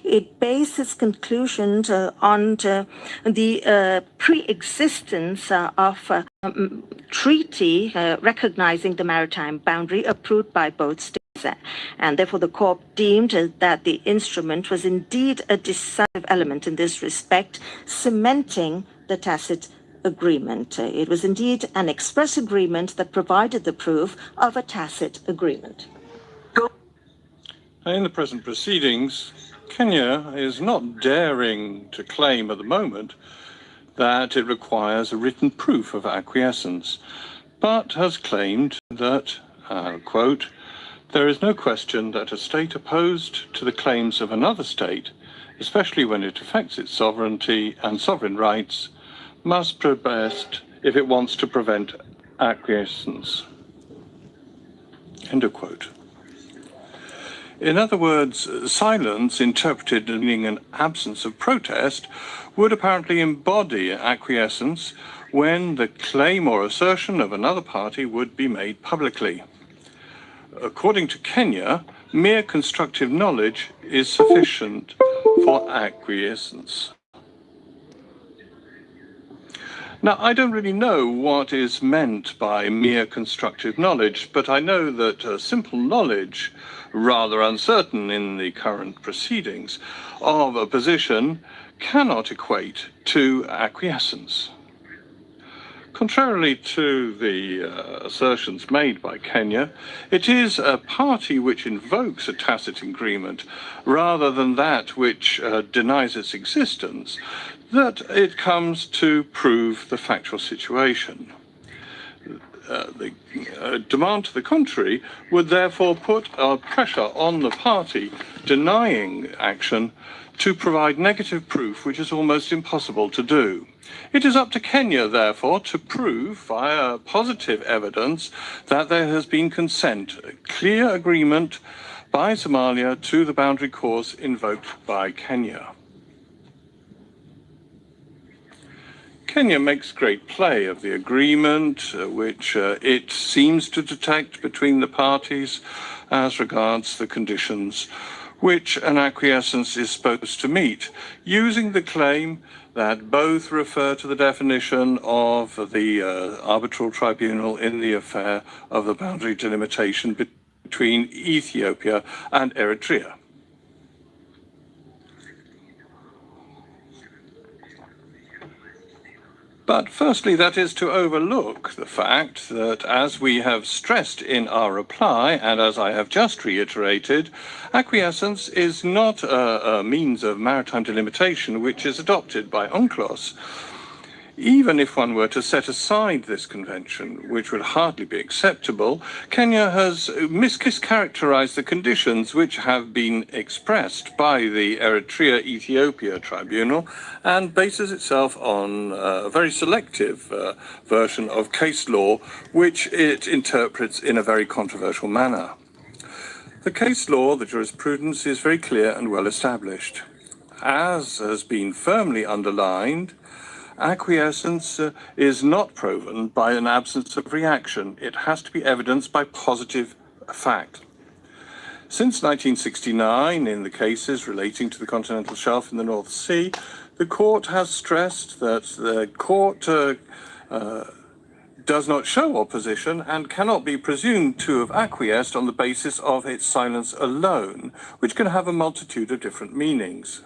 it based its conclusions on the pre-existence of treaty recognizing the maritime boundary approved by both states. And therefore, the court deemed that the instrument was indeed a decisive element in this respect, cementing the tacit agreement. It was indeed an express agreement that provided the proof of a tacit agreement. In the present proceedings, Kenya is not daring to claim at the moment that it requires a written proof of acquiescence, but has claimed that, quote, there is no question that a state opposed to the claims of another state, especially when it affects its sovereignty and sovereign rights, must protest if it wants to prevent acquiescence. End of quote. In other words, silence, interpreted as meaning an absence of protest, would apparently embody acquiescence when the claim or assertion of another party would be made publicly. According to Kenya, mere constructive knowledge is sufficient for acquiescence. Now, I don't really know what is meant by mere constructive knowledge, but I know that simple knowledge, rather uncertain in the current proceedings, of a position cannot equate to acquiescence. Contrarily to the assertions made by Kenya, it is a party which invokes a tacit agreement rather than that which denies its existence that it comes to prove the factual situation. The demand to the contrary would therefore put pressure on the party denying action to provide negative proof, which is almost impossible to do. It is up to Kenya, therefore, to prove via positive evidence that there has been consent, a clear agreement by Somalia to the boundary course invoked by Kenya. Kenya makes great play of the agreement which it seems to detect between the parties as regards the conditions which an acquiescence is supposed to meet, using the claim that both refer to the definition of the arbitral tribunal in the affair of the boundary delimitation between Ethiopia and Eritrea. But firstly, that is to overlook the fact that, as we have stressed in our reply, and as I have just reiterated, acquiescence is not a means of maritime delimitation which is adopted by UNCLOS. Even if one were to set aside this convention, which would hardly be acceptable, Kenya has mischaracterized the conditions which have been expressed by the Eritrea-Ethiopia Tribunal and bases itself on a very selective version of case law, which it interprets in a very controversial manner. The case law, the jurisprudence, is very clear and well established. As has been firmly underlined, acquiescence is not proven by an absence of reaction. It has to be evidenced by positive fact. Since 1969, in the cases relating to the continental shelf in the North Sea, the court has stressed that the court does not show opposition and cannot be presumed to have acquiesced on the basis of its silence alone, which can have a multitude of different meanings.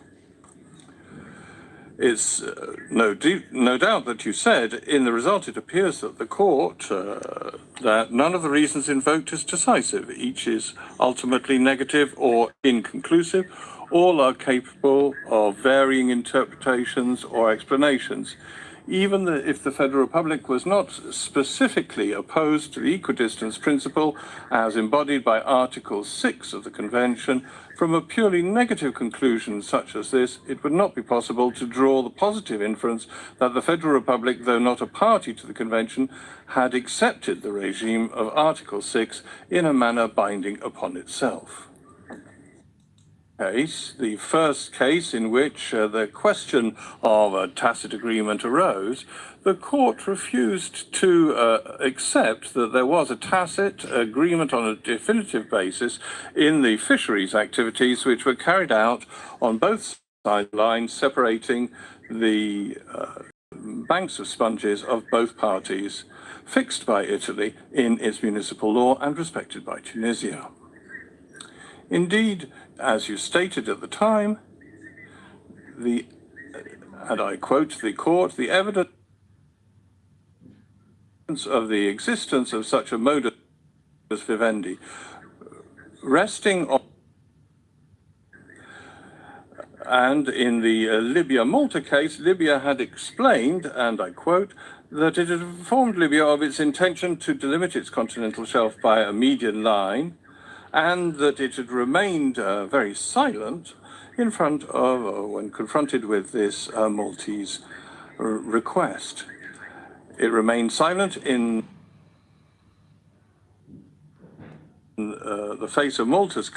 It's no doubt that you said, in the result it appears that the court, that none of the reasons invoked is decisive. Each is ultimately negative or inconclusive. All are capable of varying interpretations or explanations. Even if the Federal Republic was not specifically opposed to the equidistance principle as embodied by Article 6 of the Convention, from a purely negative conclusion such as this, it would not be possible to draw the positive inference that the Federal Republic, though not a party to the Convention, had accepted the regime of Article 6 in a manner binding upon itself. case, the first case in which the question of a tacit agreement arose, the court refused to accept that there was a tacit agreement on a definitive basis in the fisheries activities which were carried out on both sidelines, separating the banks of sponges of both parties, fixed by Italy in its municipal law and respected by Tunisia. Indeed, as you stated at the time, and I quote the court, the evidence of the existence of such a modus vivendi resting on, and in the Libya-Malta case, Libya had explained, and I quote, that it had informed Libya of its intention to delimit its continental shelf by a median line, and that it had remained very silent in front of, when confronted with this Maltese request. It remained silent in the face of Malta's